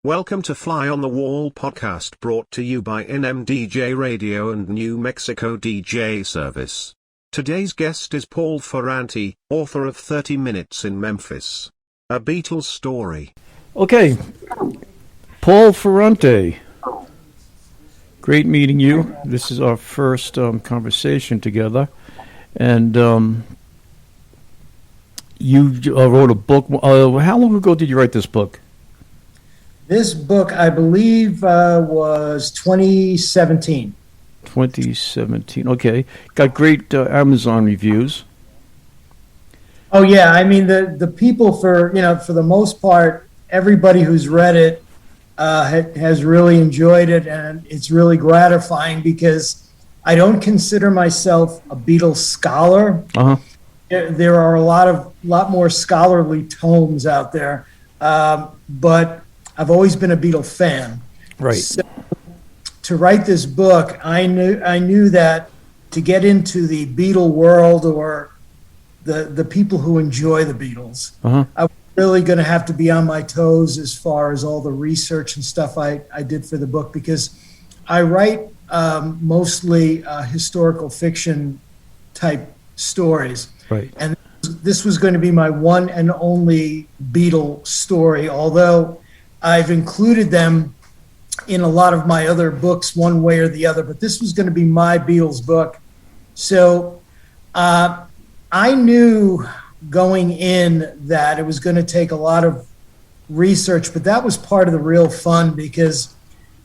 Welcome to Fly on the Wall podcast, brought to you by NMDJ Radio and New Mexico DJ Service. Today's guest is Paul Ferrante, author of 30 Minutes in Memphis, a Beatles story. Okay, Paul Ferrante. Great meeting you. This is our first conversation together. And you wrote a book. How long ago did you write this book? This book, I believe, was 2017. 2017. Okay. Got great Amazon reviews. Oh, yeah. I mean, the people for the most part, everybody who's read it has really enjoyed it. And it's really gratifying because I don't consider myself a Beatles scholar. Uh-huh. There are a lot more scholarly tomes out there. But I've always been a Beatles fan. Right. So to write this book, I knew that to get into the Beatle world or the people who enjoy the Beatles, Uh-huh. I was really going to have to be on my toes as far as all the research and stuff I did for the book, because I write mostly historical fiction type stories. Right. And this was going to be my one and only Beatle story, although I've included them in a lot of my other books one way or the other, but this was going to be my Beatles book. So I knew going in that it was going to take a lot of research, but that was part of the real fun, because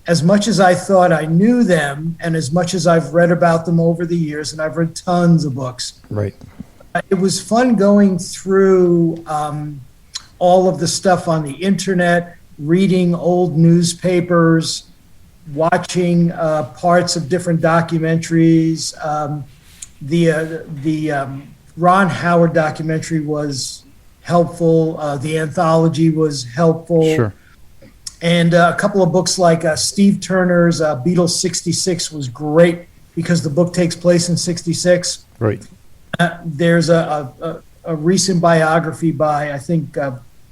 as much as I thought I knew them and as much as I've read about them over the years, and I've read tons of books, Right. it was fun going through all of the stuff on the internet, reading old newspapers, watching parts of different documentaries. The Ron Howard documentary was helpful. The anthology was helpful. Sure. And a couple of books like Steve Turner's Beatles 66 was great because the book takes place in 66. Right. There's a recent biography by, I think,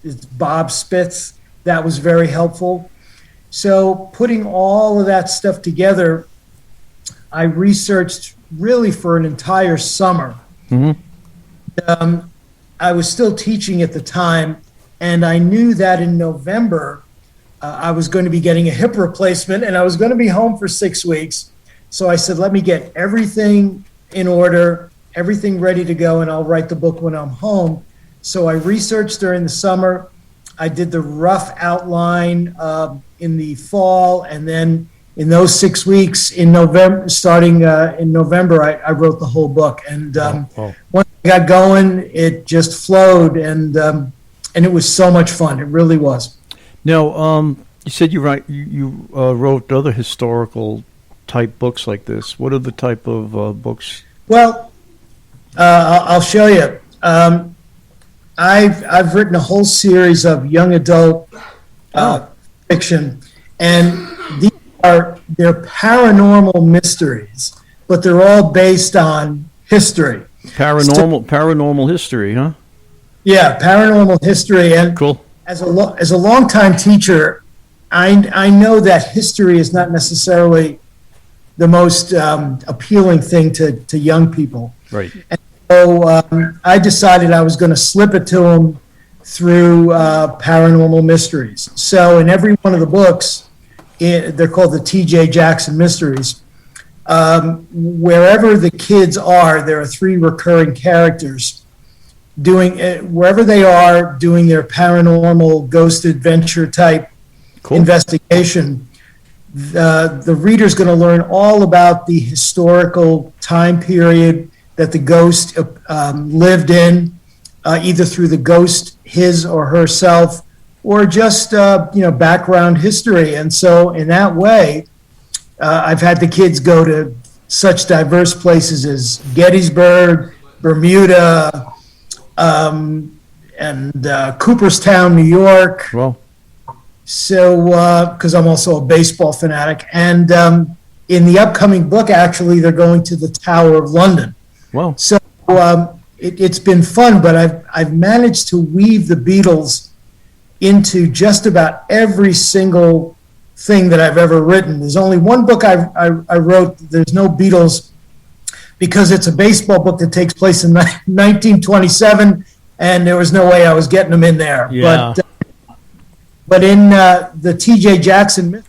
it's Bob Spitz. That was very helpful. So putting all of that stuff together, I researched really for an entire summer. Mm-hmm. I was still teaching at the time, and I knew that in November, I was going to be getting a hip replacement, and I was going to be home for 6 weeks. So I said, let me get everything in order, everything ready to go, and I'll write the book when I'm home. So I researched during the summer. I did the rough outline in the fall, and then in those 6 weeks in November, starting in November, I wrote the whole book. And once I got going, it just flowed, and it was so much fun. It really was. Now, you said you wrote other historical type books like this. What are the type of books? Well, I'll show you. I've written a whole series of young adult fiction, and they're paranormal mysteries, but they're all based on history. Paranormal history, huh? Yeah, paranormal history. And cool. As a longtime teacher, I know that history is not necessarily the most appealing thing to young people. Right. And so I decided I was going to slip it to them through paranormal mysteries. So in every one of the books, they're called the T.J. Jackson Mysteries. Wherever the kids are, there are three recurring characters doing wherever they are doing their paranormal ghost adventure type investigation. The reader's going to learn all about the historical time period that the ghost lived in, either through the ghost, his or herself, or just background history. And so in that way, I've had the kids go to such diverse places as Gettysburg, Bermuda, and Cooperstown, New York. Well, so because I'm also a baseball fanatic, and in the upcoming book, actually, they're going to the Tower of London. Wow. So it's been fun, but I've managed to weave the Beatles into just about every single thing that I've ever written. There's only one book I wrote. There's no Beatles, because it's a baseball book that takes place in 1927, and there was no way I was getting them in there. Yeah. But in the T.J. Jackson myth,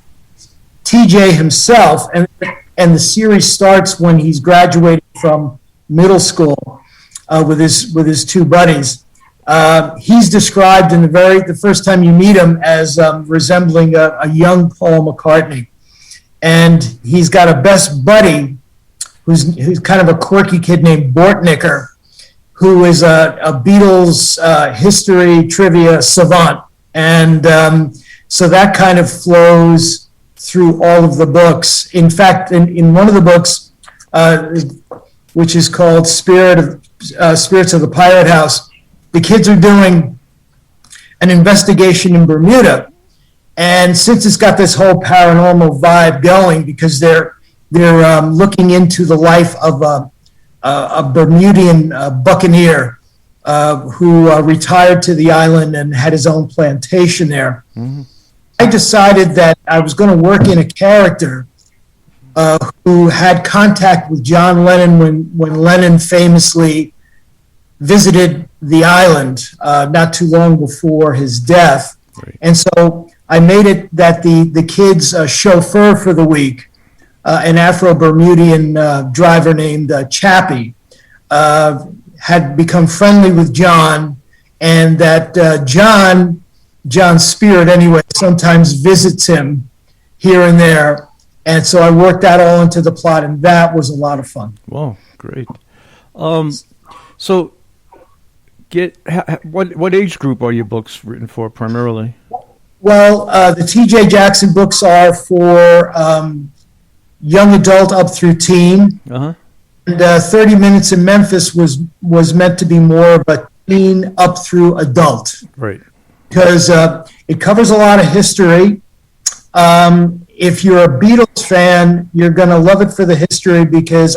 T.J. himself, and the series starts when he's graduating from middle school with his two buddies. He's described in the first time you meet him as resembling a young Paul McCartney, and he's got a best buddy who's kind of a quirky kid named Bortnicker, who is a Beatles history trivia savant, and so that kind of flows through all of the books. In fact, in one of the books, which is called Spirits of the Pirate House, the kids are doing an investigation in Bermuda, and since it's got this whole paranormal vibe going, because they're looking into the life of a Bermudian buccaneer who retired to the island and had his own plantation there. Mm-hmm. I decided that I was going to work in a character who had contact with John Lennon when Lennon famously visited the island not too long before his death. Right. And so I made it that the kid's chauffeur for the week, an Afro-Bermudian driver named Chappie, had become friendly with John, and that John's spirit anyway sometimes visits him here and there. And so I worked that all into the plot, and that was a lot of fun. Wow, great. So what age group are your books written for primarily? Well, the T.J. Jackson books are for young adult up through teen. Uh-huh. And 30 Minutes in Memphis was meant to be more of a teen up through adult. Right. Because it covers a lot of history. If you're a Beatles fan, you're going to love it for the history, because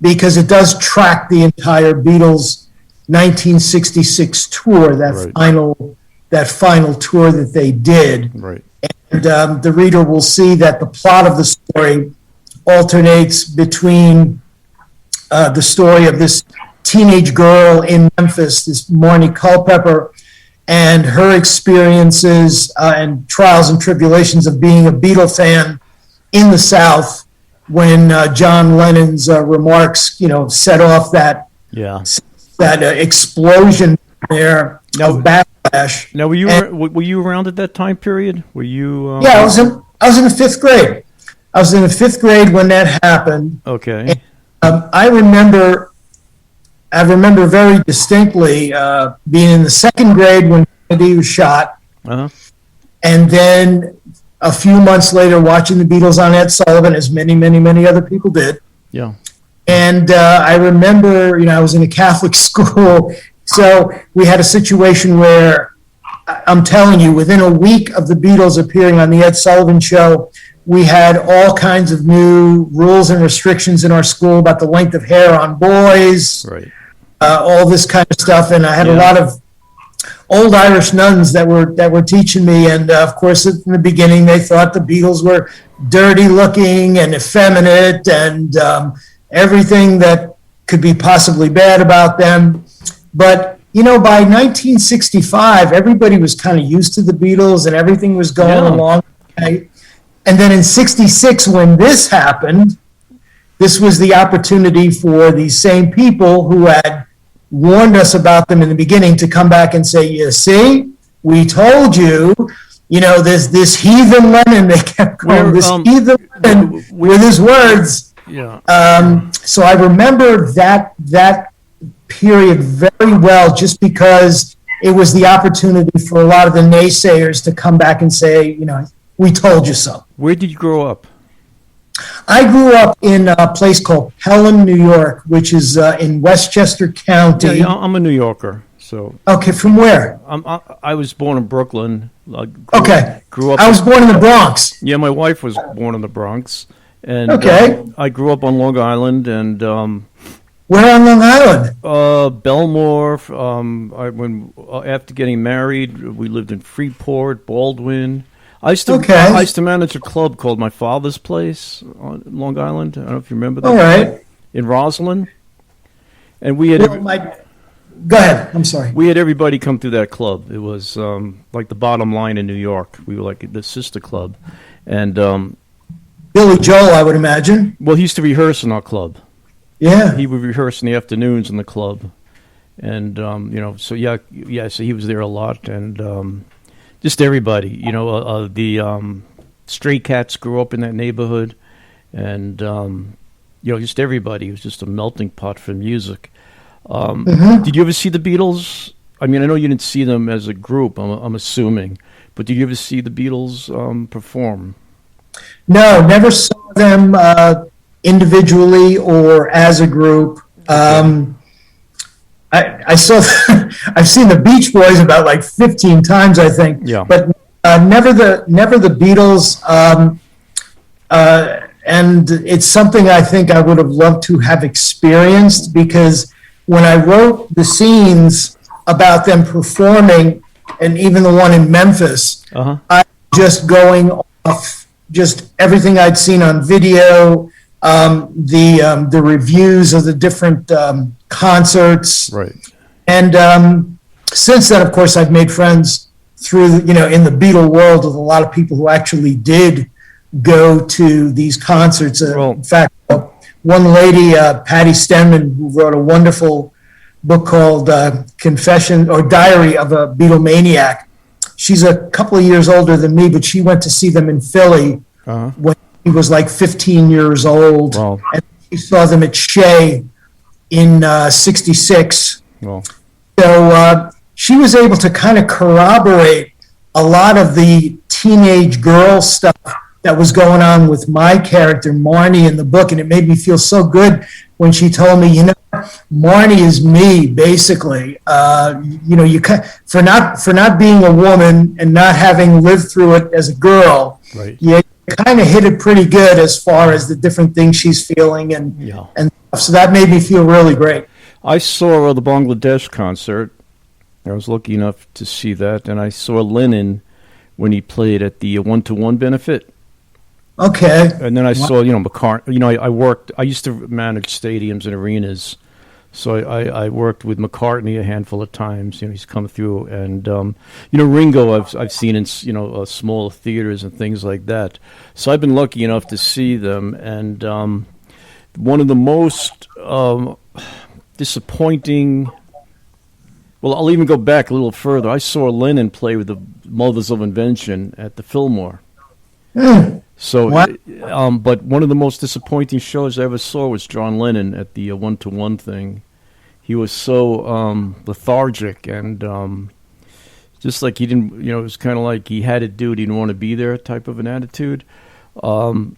because it does track the entire Beatles 1966 tour, that final tour that they did. Right. And the reader will see that the plot of the story alternates between the story of this teenage girl in Memphis, this Marnie Culpepper, and her experiences and trials and tribulations of being a Beatle fan in the South when John Lennon's remarks, set off that explosion there of backlash. Now, were you around at that time period? Were you? Yeah, I was in the fifth grade. I was in the fifth grade when that happened. Okay. And, I remember very distinctly being in the second grade when Kennedy was shot, and then a few months later watching the Beatles on Ed Sullivan, as many, many, many other people did. Yeah. And I remember, I was in a Catholic school, so we had a situation where, I'm telling you, within a week of the Beatles appearing on the Ed Sullivan Show, we had all kinds of new rules and restrictions in our school about the length of hair on boys, right. All this kind of stuff. And I had a lot of old Irish nuns that were teaching me. And of course, in the beginning, they thought the Beatles were dirty looking and effeminate and everything that could be possibly bad about them. But by 1965, everybody was kind of used to the Beatles and everything was going along. Right? And then in 66, when this happened, this was the opportunity for these same people who had warned us about them in the beginning to come back and say, you see, we told you, this heathen Lennon, they kept calling this heathen Lennon with his words. Yeah. So I remember that period very well, just because it was the opportunity for a lot of the naysayers to come back and say, we told you so. Where did you grow up? I grew up in a place called Pelham, New York, which is in Westchester County. Yeah, I'm a New Yorker. So. Okay, from where? I was born in Brooklyn. Grew up. I was born in the Bronx. Yeah, my wife was born in the Bronx. And okay. I grew up on Long Island, and Where on Long Island? Belmore. After getting married, we lived in Freeport, Baldwin. I used to manage a club called My Father's Place on Long Island. I don't know if you remember that. All right. In Roslyn. And we had go ahead. I'm sorry. We had everybody come through that club. It was like the Bottom Line in New York. We were like the sister club. And Billy Joel, I would imagine. Well, he used to rehearse in our club. Yeah. He would rehearse in the afternoons in the club. And so so he was there a lot, and just everybody, the Stray Cats grew up in that neighborhood, and just everybody. It was just a melting pot for music. Did you ever see the Beatles? I mean, I know you didn't see them as a group, I'm assuming, but did you ever see the Beatles perform? No, never saw them individually or as a group. I saw. I've seen the Beach Boys about like 15 times, I think. Yeah. But never the Beatles. And it's something I think I would have loved to have experienced, because when I wrote the scenes about them performing, and even the one in Memphis, I was just going off just everything I'd seen on video, the reviews of the different concerts. Right. And since then, of course, I've made friends through, in the Beatle world with a lot of people who actually did go to these concerts. In fact, one lady, Patty Stenman, who wrote a wonderful book called Confession or Diary of a Beatlemaniac. She's a couple of years older than me, but she went to see them in Philly when he was like 15 years old. Wow. And she saw them at Shea in 66. Wow. So she was able to kind of corroborate a lot of the teenage girl stuff that was going on with my character, Marnie, in the book. And it made me feel so good when she told me, Marnie is me, basically. For not being a woman and not having lived through it as a girl, right. You kind of hit it pretty good as far as the different things she's feeling and so that made me feel really great. I saw the Bangladesh concert. I was lucky enough to see that, and I saw Lennon when he played at the 1-to-1 benefit. Okay. And then I saw, McCartney. I used to manage stadiums and arenas, so I worked with McCartney a handful of times. He's come through, and Ringo I've seen in smaller theaters and things like that. So I've been lucky enough to see them, and one of the most disappointing. Well, I'll even go back a little further. I saw Lennon play with the Mothers of Invention at the Fillmore. So, but one of the most disappointing shows I ever saw was John Lennon at the 1-to-1 thing. He was so lethargic and just like he didn't, it was kind of like he had to do it, he didn't want to be there type of an attitude. I'm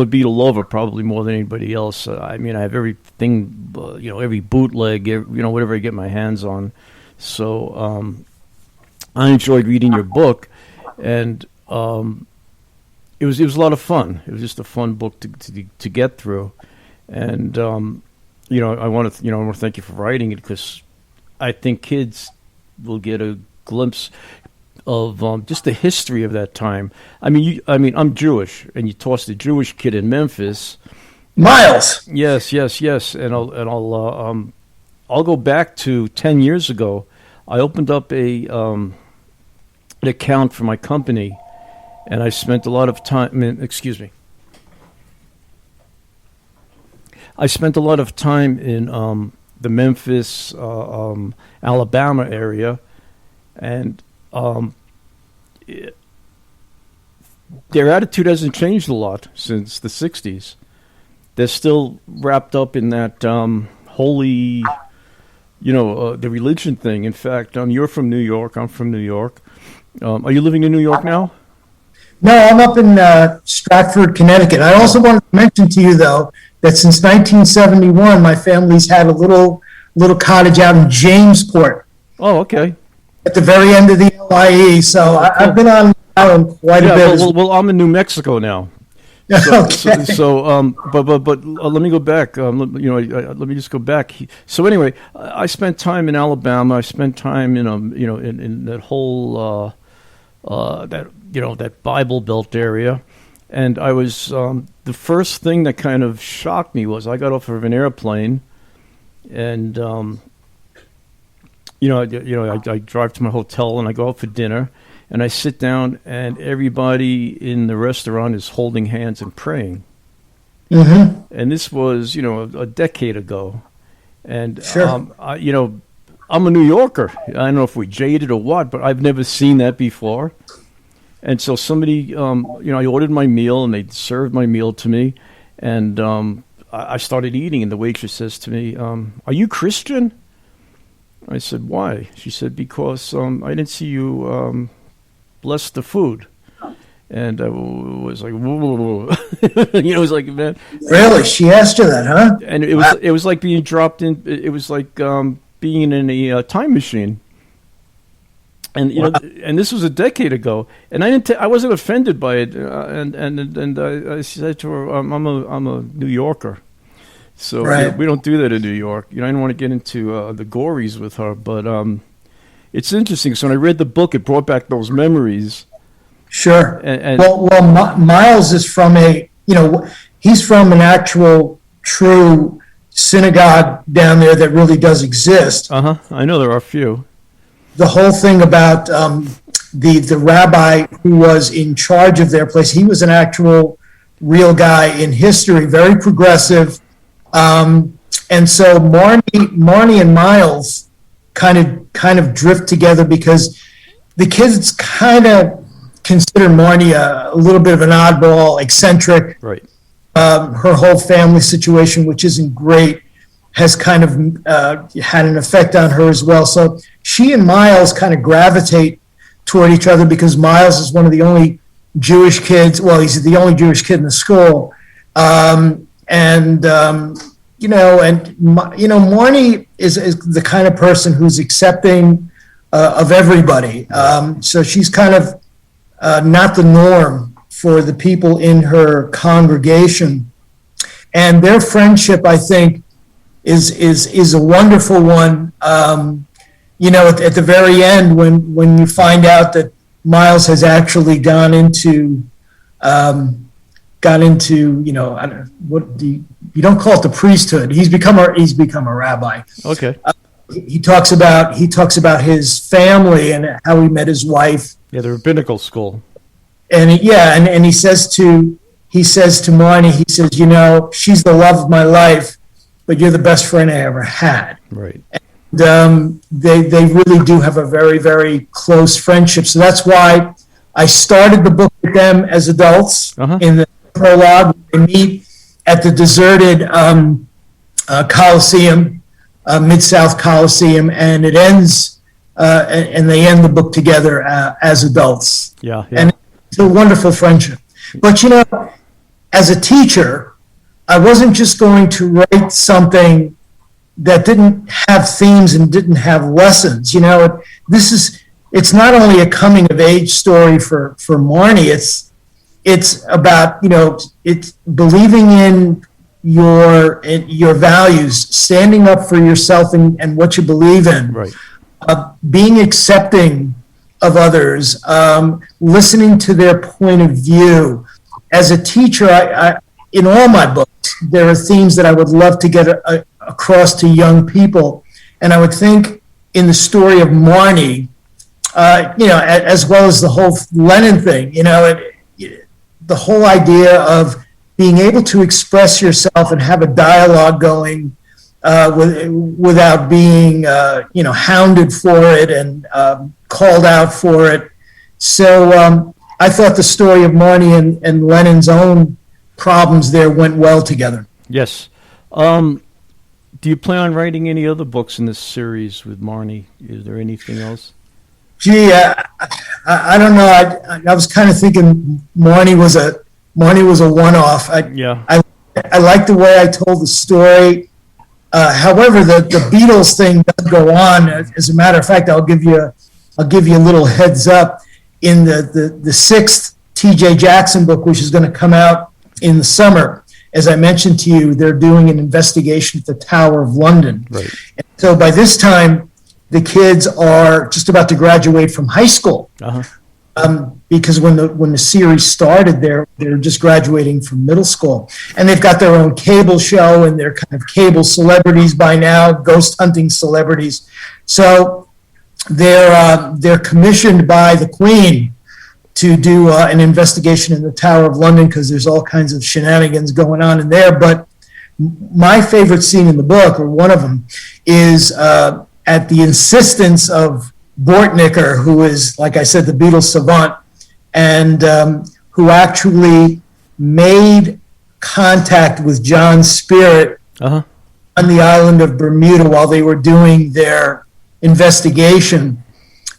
a Beatle lover probably more than anybody else. I have everything, every bootleg, whatever I get my hands on. So I enjoyed reading your book, and it was a lot of fun. It was just a fun book to get through, and I want to thank you for writing it, because I think kids will get a glimpse of just the history of that time. I'm Jewish, and you tossed a Jewish kid in Memphis. Miles. Yes, and I'll go back to 10 years ago. I opened up an account for my company, and I spent a lot of time. I spent a lot of time in the Memphis, Alabama area, and their attitude hasn't changed a lot since the 60s. They're still wrapped up in that holy, the religion thing. In fact, you're from New York. I'm from New York. Are you living in New York now? No, I'm up in Stratford, Connecticut. I also wanted to mention to you, though, that since 1971, my family's had a little cottage out in Jamesport. Oh, okay. At the very end of the LIE, so I've been on Island quite a bit. Well, I'm in New Mexico now, But let me go back. Let me just go back. So anyway, I spent time in Alabama. I spent time in that whole that Bible Belt area, and I was the first thing that kind of shocked me was I got off of an airplane, and I drive to my hotel and I go out for dinner. And I sit down, and everybody in the restaurant is holding hands and praying. Mm-hmm. And this was, a decade ago. And, sure. I'm a New Yorker. I don't know if we're jaded or what, but I've never seen that before. And so somebody, I ordered my meal, and they served my meal to me. And I started eating, and the waitress says to me, "Are you Christian?" I said, "Why?" She said, "Because I didn't see you bless the food." And I was like, whoa. It was like, man. Really? She asked you that, huh? And it was like being dropped in. It was like being in a time machine. And and this was a decade ago, and I wasn't offended by it. And I said to her, I'm a New Yorker, so right. We don't do that in New York. I didn't want to get into the gories with her, but it's interesting. So when I read the book, it brought back those memories. Sure. And Miles is from he's from an actual true synagogue down there that really does exist. I know there are a few. The whole thing about the rabbi who was in charge of their place, he was an actual real guy in history, very progressive. And so Marnie and Miles kind of drift together because the kids kind of consider Marnie a little bit of an oddball, eccentric. Right. Her whole family situation, which isn't great, has kind of had an effect on her as well. So she and Miles kind of gravitate toward each other because Miles is one of the only Jewish kids. Well, he's the only Jewish kid in the school. Marnie is the kind of person who's accepting of everybody. So she's kind of not the norm for the people in her congregation. And their friendship, I think, is a wonderful one. At the very end, when you find out that Miles has actually gone into I don't know, what do you don't call it the priesthood. He's become a rabbi. Okay. He talks about his family and how he met his wife. Yeah, the rabbinical school. And he says to Marnie, he says, she's the love of my life, but you're the best friend I ever had. Right. And they really do have a very, very close friendship. So that's why I started the book with them as adults. In the prologue. They meet at the deserted Coliseum, Mid-South Coliseum, and it ends, and they end the book together as adults. Yeah. And it's a wonderful friendship. But, as a teacher, I wasn't just going to write something that didn't have themes and didn't have lessons. It's not only a coming of age story for Marnie. It's about it's believing in your values, standing up for yourself and what you believe in, right. Being accepting of others, listening to their point of view. As a teacher, I in all my books, there are themes that I would love to get across to young people, and I would think in the story of Marnie, as well as the whole Lennon thing, the whole idea of being able to express yourself and have a dialogue going without being, hounded for it and called out for it. So I thought the story of Marnie and Lennon's own problems there went well together. Yes. Do you plan on writing any other books in this series with Marnie? Is there anything else? Gee, I don't know. I was kind of thinking Marnie was a one-off. I like the way I told the story. However, the Beatles thing does go on. As a matter of fact, I'll give you a little heads up. In the sixth T.J. Jackson book, which is going to come out in the summer. As I mentioned to you, they're doing an investigation at the Tower of London. Right. And so by this time, the kids are just about to graduate from high school. Uh-huh. Because when the series started, they're just graduating from middle school, and they've got their own cable show, and they're kind of cable celebrities by now, ghost hunting celebrities. So they're commissioned by the Queen to do an investigation in the Tower of London because there's all kinds of shenanigans going on in there. But my favorite scene in the book, or one of them, is at the insistence of Bortnicker, who is, like I said, the Beatles savant, and who actually made contact with John's spirit on the island of Bermuda while they were doing their investigation.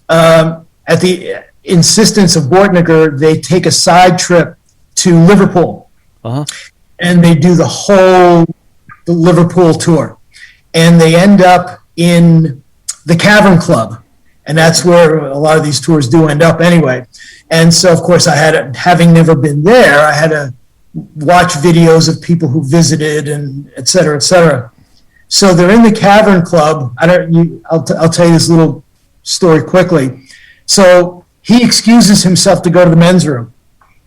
At the insistence of Bortnicker, they take a side trip to Liverpool, and they do the Liverpool tour, and they end up in the Cavern Club. And that's where a lot of these tours do end up anyway. And so, of course, having never been there, I had to watch videos of people who visited and et cetera, et cetera. So they're in the Cavern Club. I'll tell you this little story quickly. So he excuses himself to go to the men's room.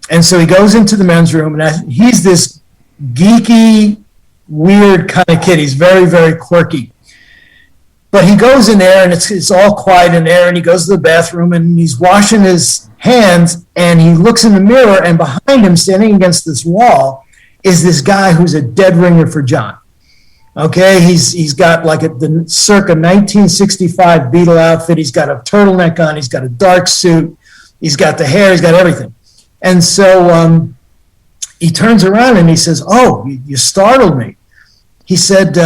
And so he goes into the men's room, and he's this geeky, weird kind of kid. He's very, very quirky. But he goes in there, and it's all quiet in there, and he goes to the bathroom, and he's washing his hands, and he looks in the mirror, and behind him, standing against this wall, is this guy who's a dead ringer for John. Okay, he's got like the circa 1965 Beatle outfit. He's got a turtleneck on. He's got a dark suit. He's got the hair. He's got everything. And so he turns around, and he says, "Oh, you startled me." He said,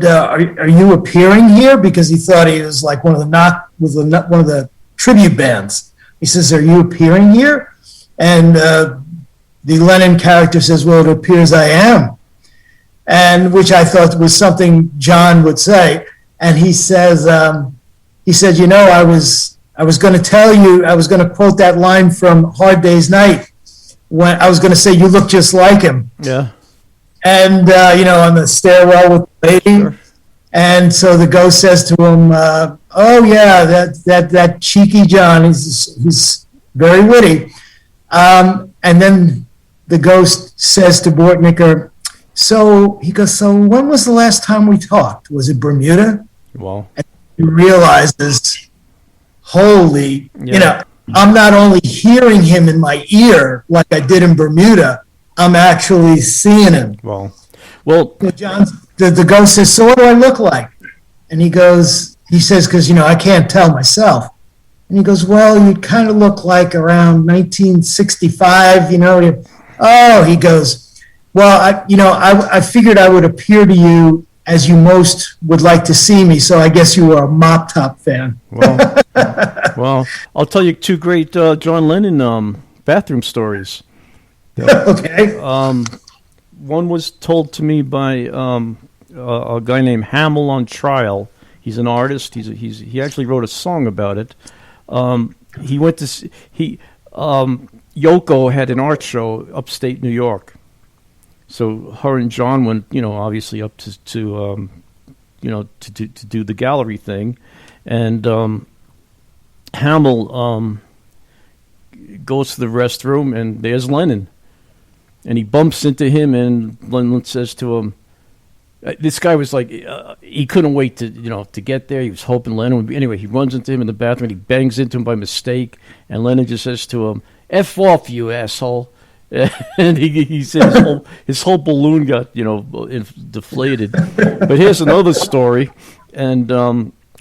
are you appearing here? Because he thought he was like one of the tribute bands. He says, "Are you appearing here?" And the Lennon character says, "Well, it appears I am," and which I thought was something John would say. And he says, "You know, I was going to tell you, I was going to quote that line from Hard Day's Night when I was going to say you look just like him." Yeah. And, on the stairwell with the lady. Sure. And so the ghost says to him, "Oh, yeah, that cheeky John, he's very witty." And then the ghost says to Bortnicker, so when was the last time we talked? Was it Bermuda? Well. And he realizes, I'm not only hearing him in my ear like I did in Bermuda, I'm actually seeing him. Well, John, the ghost says, "So what do I look like?" And he says, because, I can't tell myself. And he goes, "Well, you kind of look like around 1965, Oh, he goes, "Well, I figured I would appear to you as you most would like to see me, so I guess you were a Mop Top fan." Well, I'll tell you two great John Lennon bathroom stories. Okay. One was told to me by a guy named Hamill on Trial. He's an artist. He actually wrote a song about it. He went to Yoko had an art show upstate New York. So her and John went, obviously up to do the gallery thing, and Hamill goes to the restroom, and there's Lennon. And he bumps into him, and Lennon says to him, this guy was like, he couldn't wait to get there. He was hoping Lennon would be. Anyway, he runs into him in the bathroom. He bangs into him by mistake, and Lennon just says to him, "F off, you asshole." And he said his whole balloon got, deflated. But here's another story. And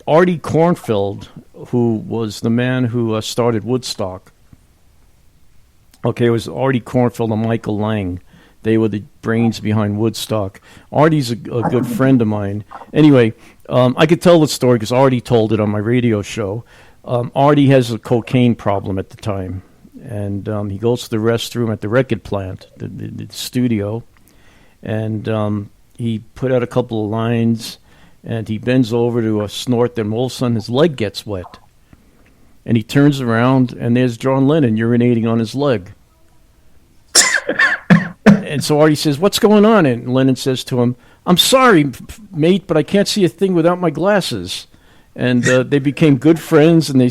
Artie Kornfeld, who was the man who started Woodstock. Okay, it was Artie Kornfeld and Michael Lang. They were the brains behind Woodstock. Artie's a good friend of mine. Anyway, I could tell the story because Artie told it on my radio show. Artie has a cocaine problem at the time. And he goes to the restroom at the record plant, the studio. And he put out a couple of lines. And he bends over to snort them. All of a sudden, his leg gets wet. And he turns around, and there's John Lennon urinating on his leg. And so Artie says, "What's going on?" And Lennon says to him, "I'm sorry, mate, but I can't see a thing without my glasses." And they became good friends, and they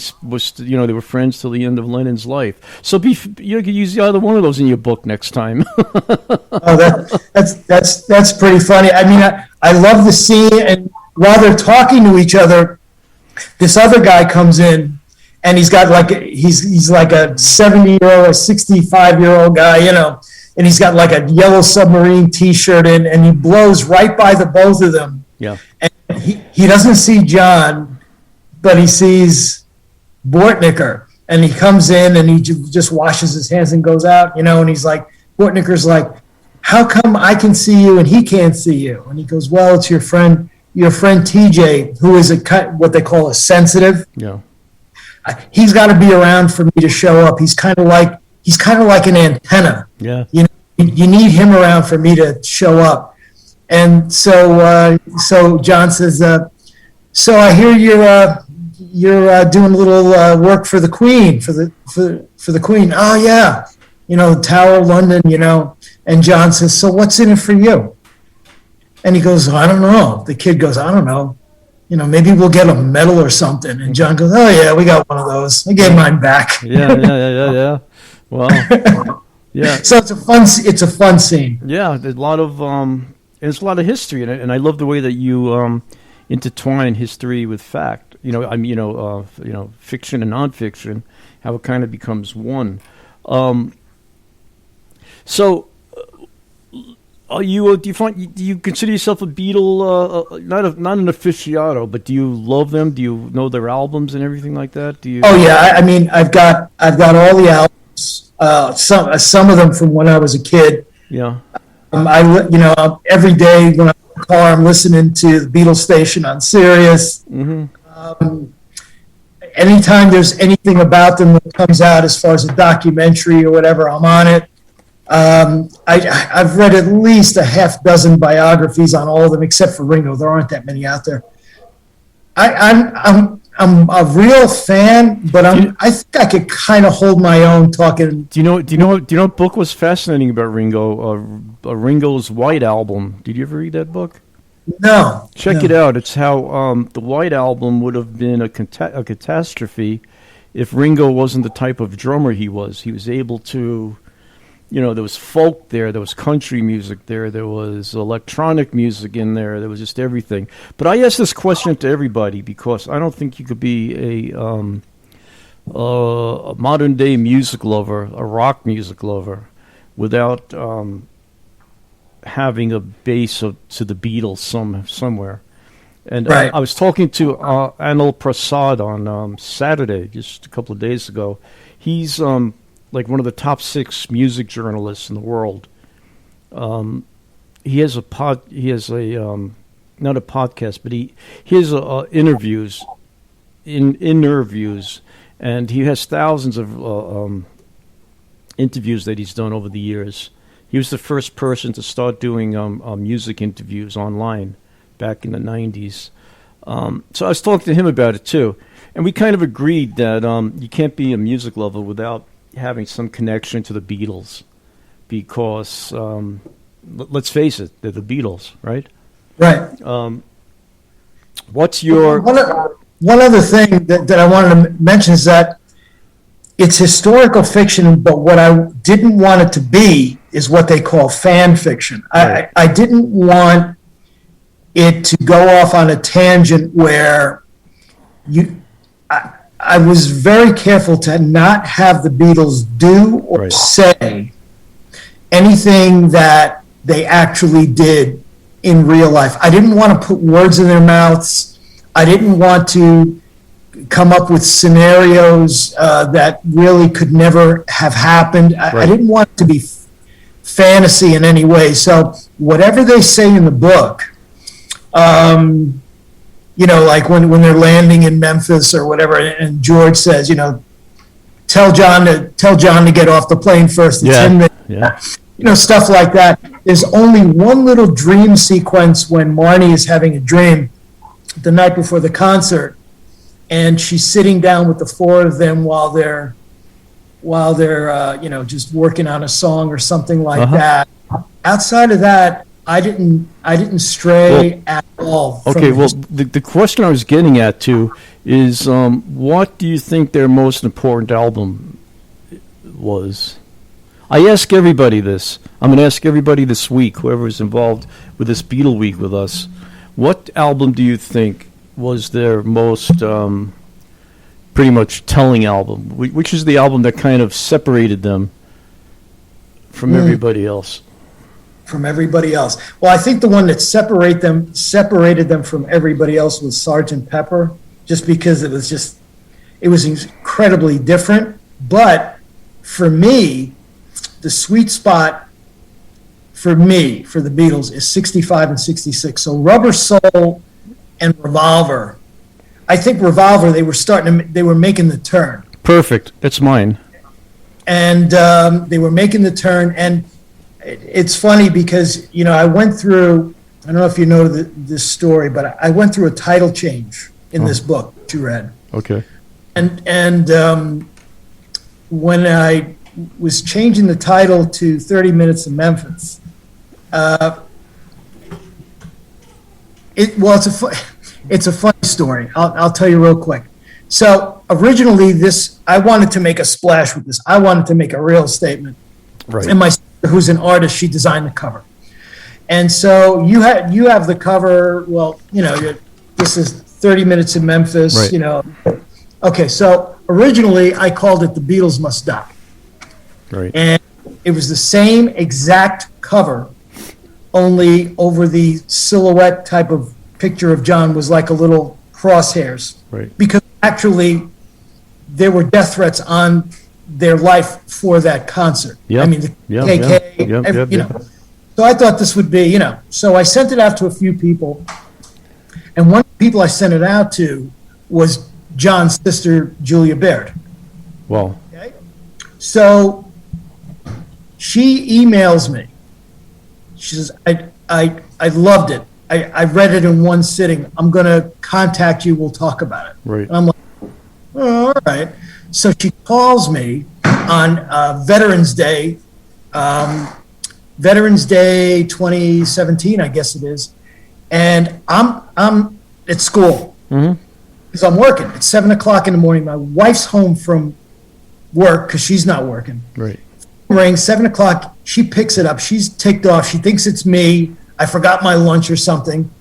were friends till the end of Lennon's life. So you could use either one of those in your book next time. That's pretty funny. I mean, I love the scene, and while they're talking to each other, this other guy comes in, and he's got he's like a 70-year-old, a 65-year-old guy, and he's got like a yellow submarine T-shirt in, and he blows right by the both of them. Yeah. And he doesn't see John, but he sees Bortnicker, and he comes in and he just washes his hands and goes out, and he's like, Bortnicker's like, "How come I can see you and he can't see you?" And he goes, "Well, it's your friend TJ, who is what they call a sensitive. Yeah. He's got to be around for me to show up. He's kind of like an antenna. Yeah. You need him around for me to show up." And so John says, "So I hear you're doing a little work for the Queen, for the Queen." "Oh yeah, Tower of London, And John says, "So what's in it for you?" And he goes, "I don't know." The kid goes, "I don't know. Maybe we'll get a medal or something." And John goes, "Oh yeah, we got one of those. I gave mine back." Yeah. Well, yeah. So it's a fun scene. Yeah, there's a lot of history in it, and I love the way that you intertwine history with fact. Fiction and nonfiction, how it kind of becomes one. So, do you consider yourself a Beatle? Not an aficionado, but do you love them? Do you know their albums and everything like that? Do you? Oh yeah, I mean, I've got all the albums. Some of them from when I was a kid. Yeah. Every day when I'm in the car, I'm listening to the Beatles station on Sirius. Mm-hmm. Anytime there's anything about them that comes out as far as a documentary or whatever, I'm on it. I've read at least a half dozen biographies on all of them, except for Ringo. There aren't that many out there. I'm a real fan, but I think I could kind of hold my own talking. Do you know what book was fascinating about Ringo? Ringo's White Album. Did you ever read that book? No. Check it out. It's how the White Album would have been a catastrophe if Ringo wasn't the type of drummer he was. He was able to, there was folk there was country music there was electronic music in there was just everything. But I ask this question to everybody because I don't think you could be a modern day music lover, a rock music lover, without having a base to the Beatles somewhere. And right. I was talking to Anil Prasad on Saturday, just a couple of days ago. He's like one of the top 6 music journalists in the world. He has not a podcast, but he has interviews, interviews, and he has thousands of interviews that he's done over the years. He was the first person to start doing music interviews online back in the 90s. So I was talking to him about it too, and we kind of agreed that you can't be a music lover without having some connection to the Beatles, because let's face it, they're the Beatles, right? Right. What's your one other thing that I wanted to mention is that it's historical fiction, but what I didn't want it to be is what they call fan fiction. Right. I didn't want it to go off on a tangent where I was very careful to not have the Beatles do or right. say anything that they actually did in real life. I didn't want to put words in their mouths. I didn't want to come up with scenarios that really could never have happened. Right. I didn't want it to be fantasy in any way. So whatever they say in the book, like when they're landing in Memphis or whatever, and George says, tell John to get off the plane first. It's him that, stuff like that. There's only one little dream sequence when Marnie is having a dream the night before the concert, and she's sitting down with the 4 of them while they're just working on a song or something like that. outside of that, I didn't stray at all. Okay, well, the question I was getting at, too, is what do you think their most important album was? I ask everybody this. I'm going to ask everybody this week, whoever's involved with this Beatle Week with us, what album do you think was their most pretty much telling album? Which is the album that kind of separated them from everybody else? From everybody else. Well, I think the one that separated them from everybody else was Sgt. Pepper, just because it was incredibly different. But for me, the sweet spot for me, for the Beatles, is 65 and 66. So Rubber Soul and Revolver. I think Revolver, they were making the turn. Perfect. That's mine. And they were making the turn, and it's funny because, I went through, I don't know if you know this story, but I went through a title change in this book that you read. Okay. And when I was changing the title to 30 Minutes in Memphis, it's a funny story. I'll tell you real quick. So originally I wanted to make a splash with this. I wanted to make a real statement. Right. And my sister, who's an artist, she designed the cover. And so you have the cover. Well, this is 30 Minutes in Memphis. Right. Okay, so originally I called it The Beatles Must Die. Right. And it was the same exact cover, only over the silhouette type of picture of John was like a little crosshairs. Right. Because actually there were death threats on their life for that concert. Yep. I mean, the KKK, Yep. So I thought this would be, so I sent it out to a few people. And one of the people I sent it out to was John's sister, Julia Baird. Well. Okay. So she emails me. She says, I loved it. I read it in one sitting. I'm going to contact you. We'll talk about it. Right. And I'm like, oh, all right. So she calls me on Veterans Day 2017, I guess it is. And I'm at school because I'm working. It's 7:00 in the morning. My wife's home from work because she's not working. Right. Rings 7:00. She picks it up. She's ticked off. She thinks it's me. I forgot my lunch or something.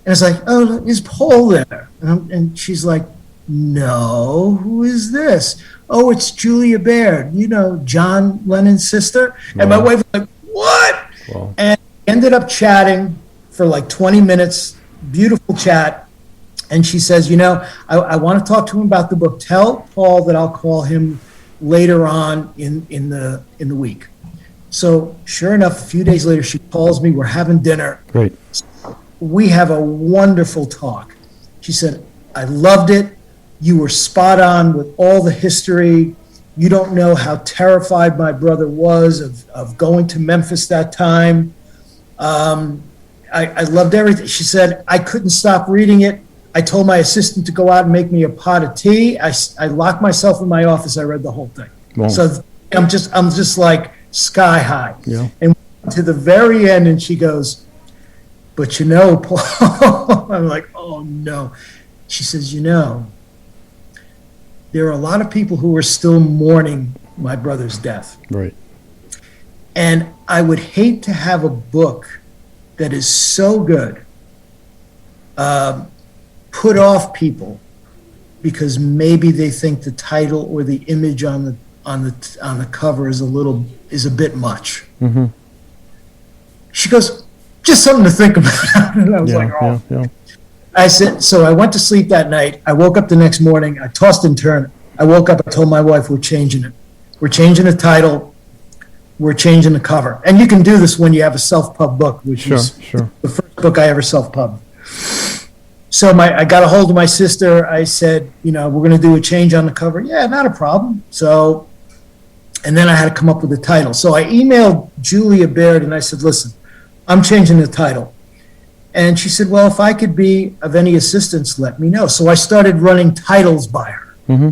And it's like, oh, is Paul there? And she's like, no, who is this? Oh, it's Julia Baird, John Lennon's sister. And my wife was like, what? Wow. And ended up chatting for like 20 minutes, beautiful chat. And she says, I want to talk to him about the book. Tell Paul that I'll call him later on in the week. So sure enough, a few days later, she calls me. We're having dinner. Great. We have a wonderful talk. She said, I loved it. You were spot on with all the history. You don't know how terrified my brother was of going to Memphis that time. I loved everything. She said, I couldn't stop reading it. I told my assistant to go out and make me a pot of tea. I locked myself in my office. I read the whole thing. Wow. So I'm just like sky high. Yeah. And to the very end, and she goes, but Paul, I'm like, oh no. She says, there are a lot of people who are still mourning my brother's death. Right. And I would hate to have a book that is so good put off people because maybe they think the title or the image on the cover is a bit much. Mm-hmm. She goes, just something to think about. And I was like, oh. Yeah. I said, so I went to sleep that night. I woke up the next morning. I tossed and turned. I woke up. I told my wife, we're changing it. We're changing the title. We're changing the cover. And you can do this when you have a self-pub book, which is the first book I ever self-pubbed. So I got a hold of my sister. I said, we're going to do a change on the cover. Yeah, not a problem. So, and then I had to come up with a title. So I emailed Julia Baird and I said, listen, I'm changing the title. And she said, well, if I could be of any assistance, let me know. So I started running titles by her. Mm-hmm.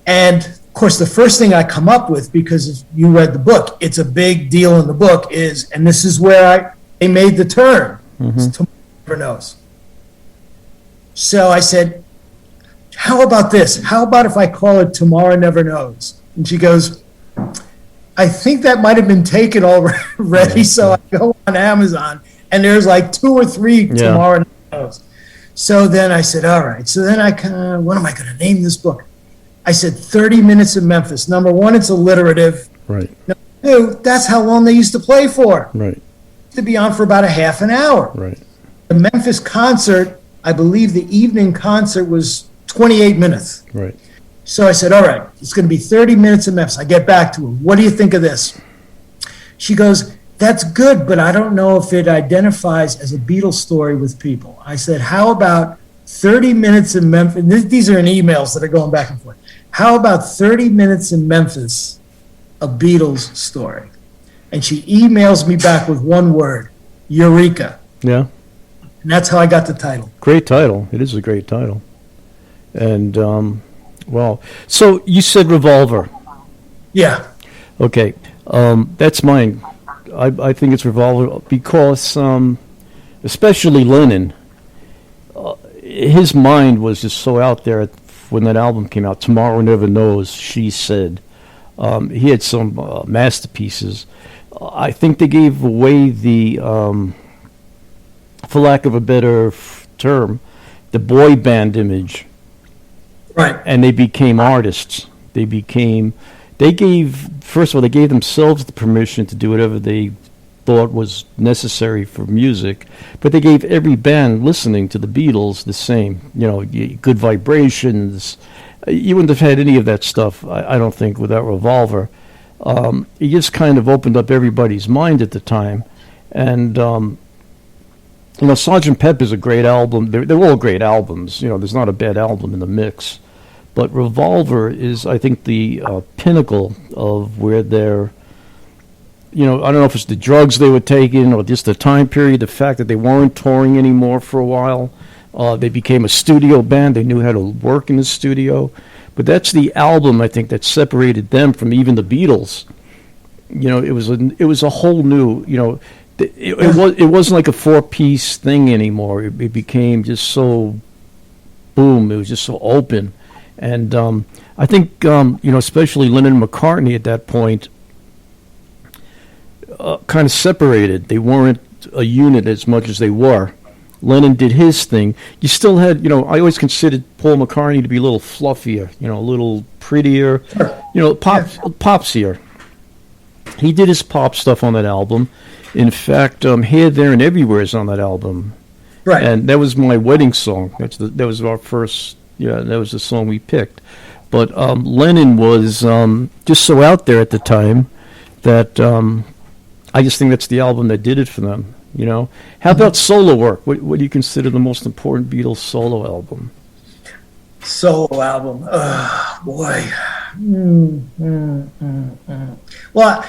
And course, the first thing I come up with, because if you read the book, it's a big deal in the book, is, and this is where they made the turn, Tomorrow Never Knows. So I said, how about this? How about if I call it Tomorrow Never Knows? And she goes, I think that might have been taken already, so I go on Amazon, and there's like 2 or 3 Tomorrow Never Knows. So then I said, all right. So then what am I going to name this book? I said 30 Minutes in Memphis. Number 1, it's alliterative. Right. Number 2, that's how long they used to play for. Right. To be on for about a half an hour. Right. The Memphis concert, I believe the evening concert was 28 minutes. Right. So I said, all right, it's going to be 30 minutes in Memphis. I get back to her. What do you think of this? She goes, that's good, but I don't know if it identifies as a Beatles story with people. I said, how about 30 minutes in Memphis? These are in emails that are going back and forth. How about 30 minutes in Memphis, a Beatles story? And she emails me back with one word, Eureka. Yeah. And that's how I got the title. Great title. It is a great title. And, well, so you said Revolver. Yeah. Okay. That's mine. I think it's Revolver because, especially Lennon, his mind was just so out there when that album came out. Tomorrow Never Knows, She Said. He had some masterpieces. I think they gave away the, for lack of a better term, the boy band image. Right. And they became artists. They gave themselves the permission to do whatever they thought was necessary for music, but they gave every band listening to the Beatles the same, Good Vibrations. You wouldn't have had any of that stuff, I don't think, without Revolver. It just kind of opened up everybody's mind at the time. And, Sgt. Pepper's a great album. They're all great albums. There's not a bad album in the mix. But Revolver is, I think, the pinnacle of where they're, I don't know if it's the drugs they were taking or just the time period, the fact that they weren't touring anymore for a while. They became a studio band. They knew how to work in the studio. But that's the album, I think, that separated them from even the Beatles. It was a whole new, it wasn't like a 4-piece thing anymore. It became just so, boom, it was just so open. And I think, especially Lennon and McCartney at that point kind of separated. They weren't a unit as much as they were. Lennon did his thing. You still had, I always considered Paul McCartney to be a little fluffier, a little prettier, popsier. He did his pop stuff on that album. In fact, Here, There, and Everywhere is on that album. Right. And that was my wedding song. That was our first... Yeah, that was the song we picked. But Lennon was just so out there at the time that I just think that's the album that did it for them, How about solo work? What do you consider the most important Beatles solo album? Solo album? Boy. Well,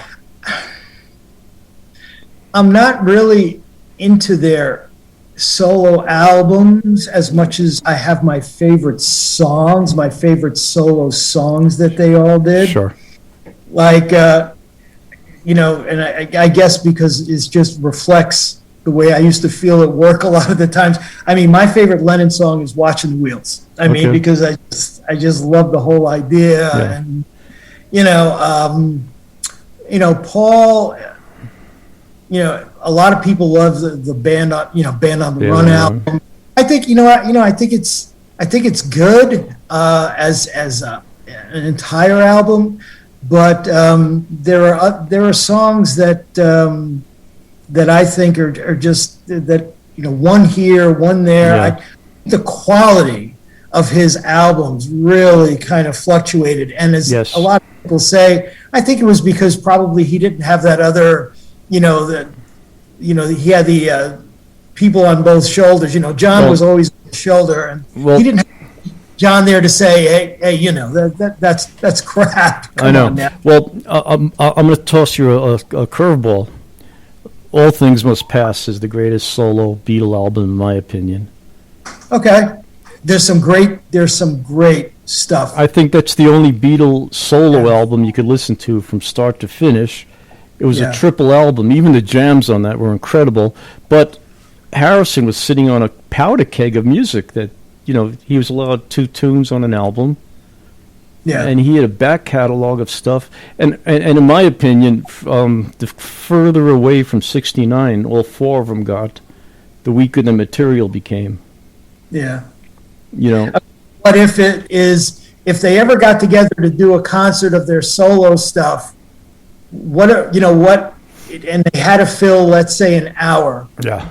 I'm not really into their solo albums as much as I have my favorite songs, my favorite solo songs that they all did. Sure. Like, and I guess because it just reflects the way I used to feel at work a lot of the times. I mean, my favorite Lennon song is Watching the Wheels. I mean, because I just love the whole idea. Yeah. And, Paul, a lot of people love the Band on the Run album. I think I think it's good as an entire album, but there are songs that I think are just that one here, one there. Yeah. The quality of his albums really kind of fluctuated, and as a lot of people say, I think it was because probably he didn't have that other. He had the people on both shoulders. John was always on the shoulder, and he didn't have John there to say, "Hey, that's crap." I know. Well, I'm going to toss you a curveball. All Things Must Pass is the greatest solo Beatle album, in my opinion. Okay, there's some great stuff. I think that's the only Beatles solo album you could listen to from start to finish. It was a triple album. Even the jams on that were incredible. But Harrison was sitting on a powder keg of music that, he was allowed 2 tunes on an album. Yeah. And he had a back catalog of stuff. And in my opinion, the further away from 69 all 4 of them got, the weaker the material became. Yeah. But if they ever got together to do a concert of their solo stuff, and they had to fill, let's say, an hour. Yeah.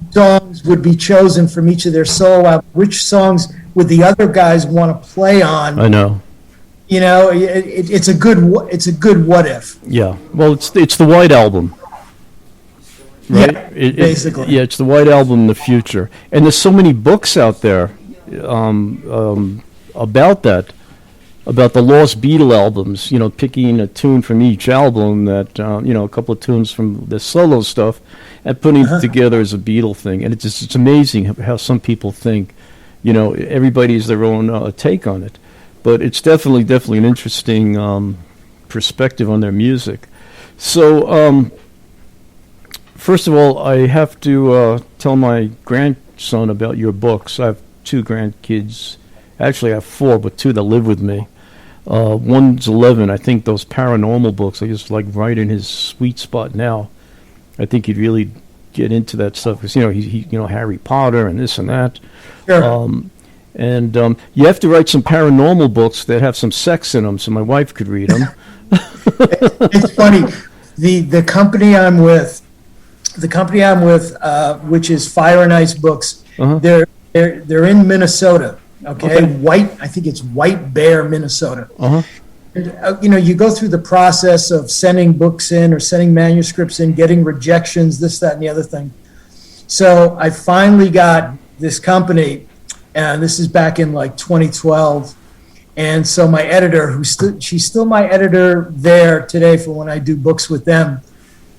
Songs would be chosen from each of their solo albums. Which songs would the other guys want to play on? I know. It's a good what if. Yeah. Well, it's the White Album. Right? Yeah, basically. It's the White Album in the future. And there's so many books out there about that. About the lost Beatle albums, picking a tune from each album that, a couple of tunes from the solo stuff and putting it together as a Beatle thing. And it's amazing how some people think, everybody has their own take on it. But it's definitely an interesting perspective on their music. So, first of all, I have to tell my grandson about your books. I have 2 grandkids. Actually, I have 4, but 2 that live with me. One's 11. I think those paranormal books are just like right in his sweet spot now. I think he'd really get into that stuff because he Harry Potter and this and that. Sure. And you have to write some paranormal books that have some sex in them, so my wife could read them. It's funny. The company I'm with, which is Fire and Ice Books. They're in Minnesota. Okay. I think it's White Bear, Minnesota. And, you go through the process of sending books in or sending manuscripts in, getting rejections, this, that, and the other thing. So I finally got this company, and this is back in like 2012. And so my editor, she's still my editor there today for when I do books with them.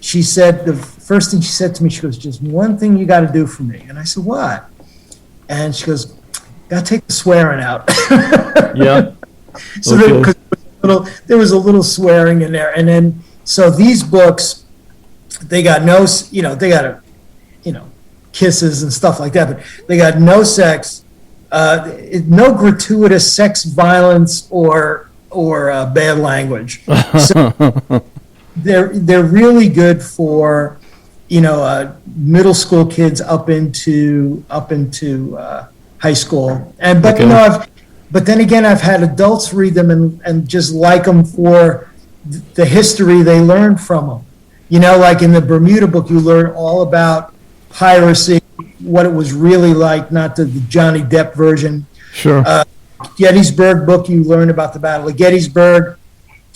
She said, the first thing she said to me, she goes, just one thing you got to do for me. And I said, what? And she goes, got to take the swearing out. Yeah. So there was a little swearing in there. And then, so these books, they got kisses and stuff like that, but they got no sex, no gratuitous sex, violence, or bad language. So they're really good for, middle school kids up into high school. But then again, I've had adults read them and just like them for the history they learned from them. Like in the Bermuda book, you learn all about piracy, what it was really like, not the Johnny Depp version. Sure. Gettysburg book, you learn about the Battle of Gettysburg.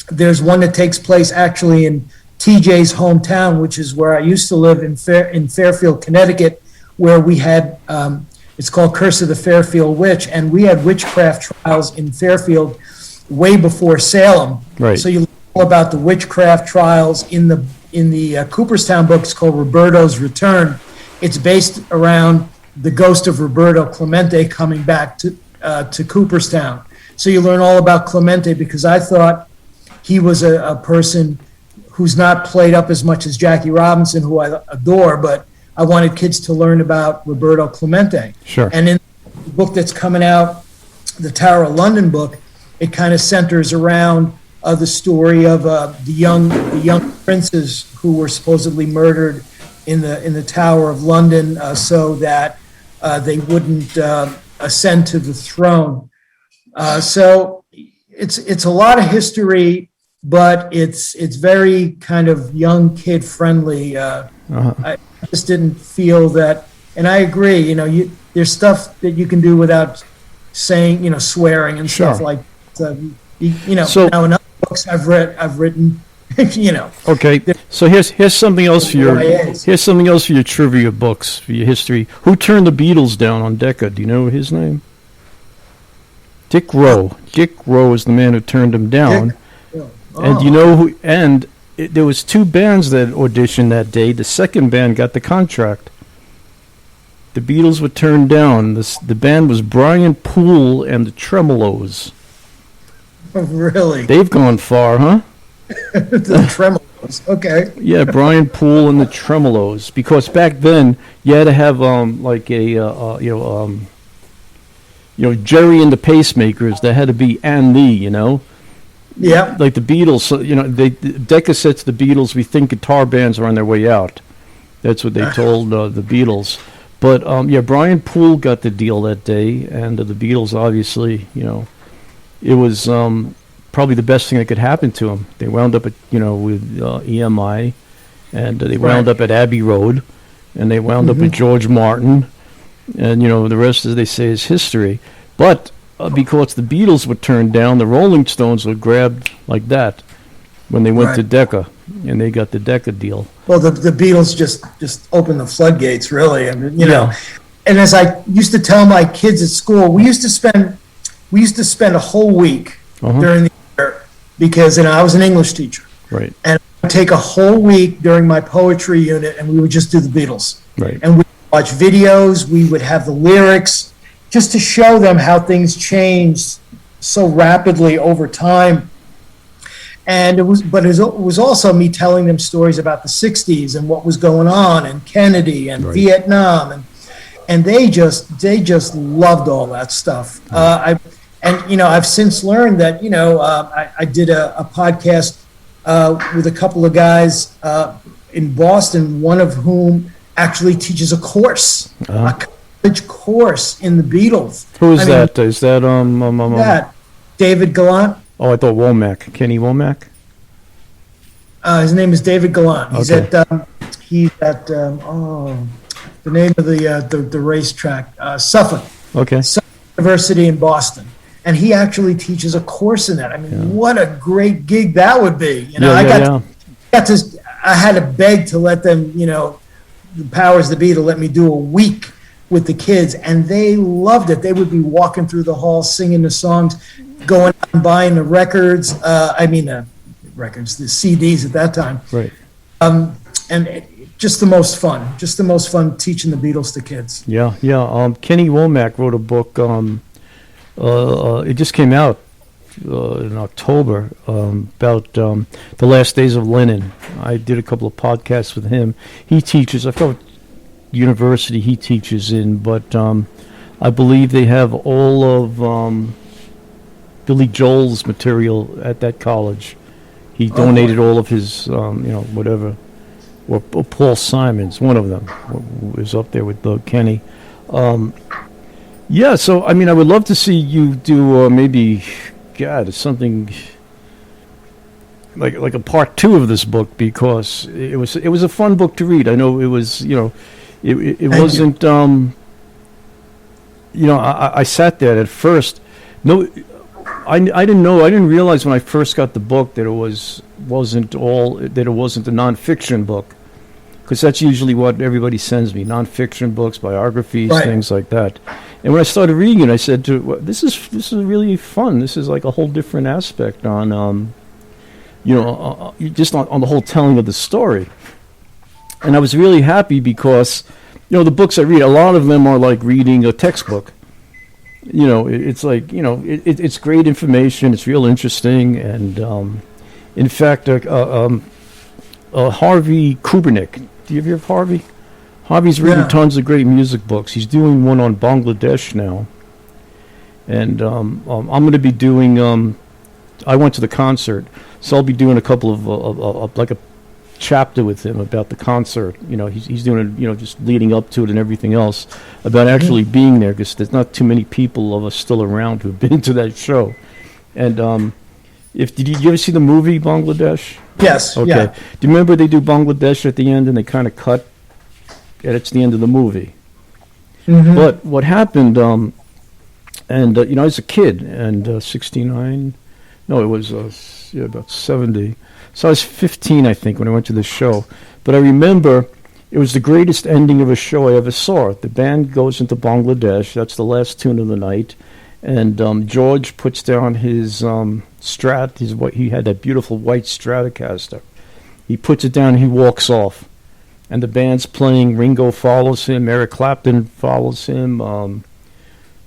There's one that takes place actually in TJ's hometown, which is where I used to live in Fairfield, Connecticut, where we had it's called Curse of the Fairfield Witch, and we had witchcraft trials in Fairfield way before Salem. Right. So you learn all about the witchcraft trials in the Cooperstown book. It's called Roberto's Return. It's based around the ghost of Roberto Clemente coming back to Cooperstown. So you learn all about Clemente because I thought he was a person who's not played up as much as Jackie Robinson, who I adore, but I wanted kids to learn about Roberto Clemente. Sure. And in the book that's coming out, the Tower of London book, it kind of centers around the story of the young princes who were supposedly murdered in the Tower of London so that they wouldn't ascend to the throne. So it's a lot of history, but it's very kind of young kid friendly. I just didn't feel that, and I agree. There's stuff that you can do without saying, swearing and stuff like. So now in other books I've written, Okay, so here's something else for your trivia books, for your history. Who turned the Beatles down on Decca? Do you know his name? Dick Rowe. Dick Rowe is the man who turned him down. And you know who? And there was 2 bands that auditioned that day. The second band got the contract. The Beatles were turned down. The band was Brian Poole and the Tremolos. Really? They've gone far, huh? The Tremolos. Okay. Yeah, Brian Poole and the Tremolos. Because back then you had to have like a Jerry and the Pacemakers. There had to be and the, Yeah. like the Beatles. So, Decca said to the Beatles, "We think guitar bands are on their way out." That's what they told the Beatles. But Brian Poole got the deal that day, and the Beatles obviously, it was probably the best thing that could happen to them. They wound up at with EMI, and they wound up at Abbey Road, and they wound up at George Martin, and the rest, as they say, is history. But because the Beatles were turned down, the Rolling Stones were grabbed like that when they went to Decca, and they got the Decca deal. Well, the Beatles just opened the floodgates, really. I mean, know. And as I used to tell my kids at school, we used to spend a whole week during the year because I was an English teacher, right? And I'd take a whole week during my poetry unit, and we would just do the Beatles, right? And we'd watch videos. We would have the lyrics, just to show them how things changed so rapidly over time. And it was also me telling them stories about the '60s and what was going on, and Kennedy and Vietnam, and they just loved all that stuff. I've since learned that I did a podcast with a couple of guys in Boston, one of whom actually teaches a course, a college course in the Beatles. Who is that? Is that that David Gallant? Oh, I thought Womack. Kenny Womack? His name is David Gallant. He's Okay. at the name of the racetrack, Suffolk. Okay. Suffolk University in Boston. And he actually teaches a course in that. I mean, what a great gig that would be. I had to beg to let them, the powers that be, to let me do a week with the kids, and they loved it. They would be walking through the halls, singing the songs, going out and buying the records. Records, the CDs at that time. Right. Just the most fun teaching the Beatles to kids. Yeah. Kenny Womack wrote a book. It just came out in October about the last days of Lennon. I did a couple of podcasts with him. He teaches, I forgot what university he teaches in, but I believe they have all of Billy Joel's material at that college. He donated all of his, whatever, or Paul Simon's, one of them, was up there with Kenny. So, I mean, I would love to see you do maybe, something like a part 2 of this book, because it was a fun book to read. I know it was, it wasn't, I sat there at first. No, I didn't know. I didn't realize when I first got the book that it wasn't a nonfiction book, because that's usually what everybody sends me: nonfiction books, biographies, things like that. And when I started reading it, I said, "This is really fun. This is like a whole different aspect on, just on the whole telling of the story." And I was really happy because, the books I read, a lot of them are like reading a textbook. It's like, it's great information. It's real interesting. And in fact, Harvey Kubernik, do you ever hear of Harvey? Harvey's written tons of great music books. He's doing one on Bangladesh now. And I'm going to be doing, I went to the concert, so I'll be doing a couple of like a chapter with him about the concert. He's doing it, just leading up to it and everything else, about actually being there, because there's not too many people of us still around who've been to that show. And did you ever see the movie Bangladesh? Yes. Okay. Yeah. Do you remember they do Bangladesh at the end and they kind of cut, and it's the end of the movie? Mm-hmm. But what happened, I was a kid, and 69, no, it was about 70. So I was 15, I think, when I went to the show. But I remember it was the greatest ending of a show I ever saw. The band goes into Bangladesh. That's the last tune of the night. And George puts down his Strat. He had that beautiful white Stratocaster. He puts it down and he walks off. And the band's playing. Ringo follows him. Eric Clapton follows him.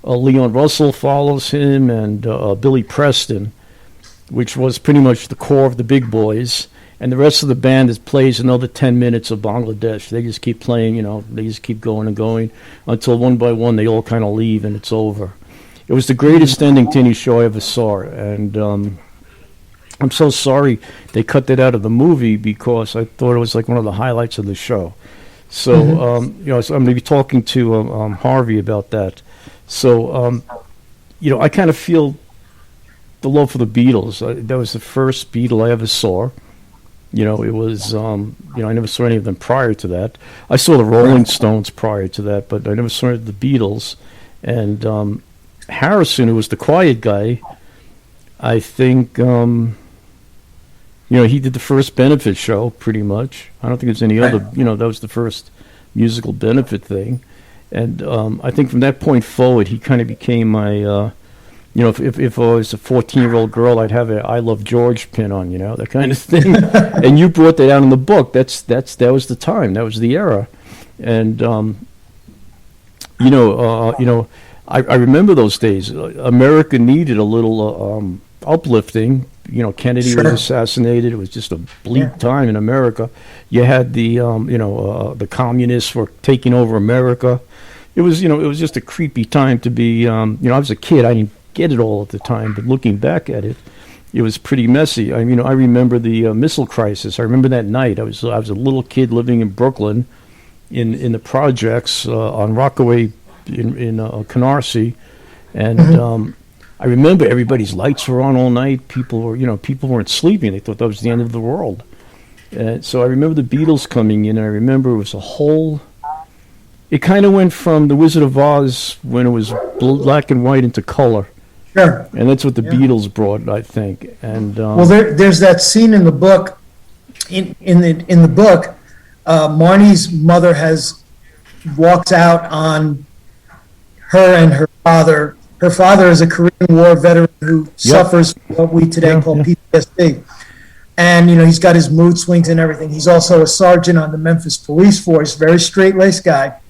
Leon Russell follows him. And Billy Preston. which was pretty much the core of the big boys. And the rest of the band is plays another 10 minutes of Bangladesh. They just keep playing, they just keep going and going until one by one they all kind of leave and it's over. It was the greatest ending to any show I ever saw. And I'm so sorry they cut that out of the movie because I thought it was like one of the highlights of the show. So, so I'm going to be talking to Harvey about that. So, I kind of feel the love for the Beatles. That was the first Beatle I ever saw. It was, I never saw any of them prior to that. I saw the Rolling Stones prior to that, but I never saw the Beatles. And Harrison, who was the quiet guy, I think, he did the first benefit show pretty much. I don't think there's any other, that was the first musical benefit thing. And I think from that point forward, he kind of became my... if I was a 14-year-old girl, I'd have a "I Love George" pin on, that kind of thing. And you brought that out in the book. That was the time. That was the era. And I remember those days. America needed a little uplifting. Kennedy was assassinated. It was just a bleak time in America. You had the the communists were taking over America. It was just a creepy time to be. I was a kid. I didn't get it all at the time, but looking back at it, it was pretty messy. I remember the missile crisis. I remember that night. I was a little kid living in Brooklyn, in the projects on Rockaway in Canarsie, and I remember everybody's lights were on all night. People weren't sleeping. They thought that was the end of the world. And so I remember the Beatles coming in, and I remember it was a whole. It kind of went from The Wizard of Oz when it was black and white into color. Sure. And that's what the Beatles brought, I think. And there's that scene in the book. In the book, Marnie's mother walks out on her and her father. Her father is a Korean War veteran who suffers from what we today call PTSD. And, he's got his mood swings and everything. He's also a sergeant on the Memphis police force, very straight-laced guy.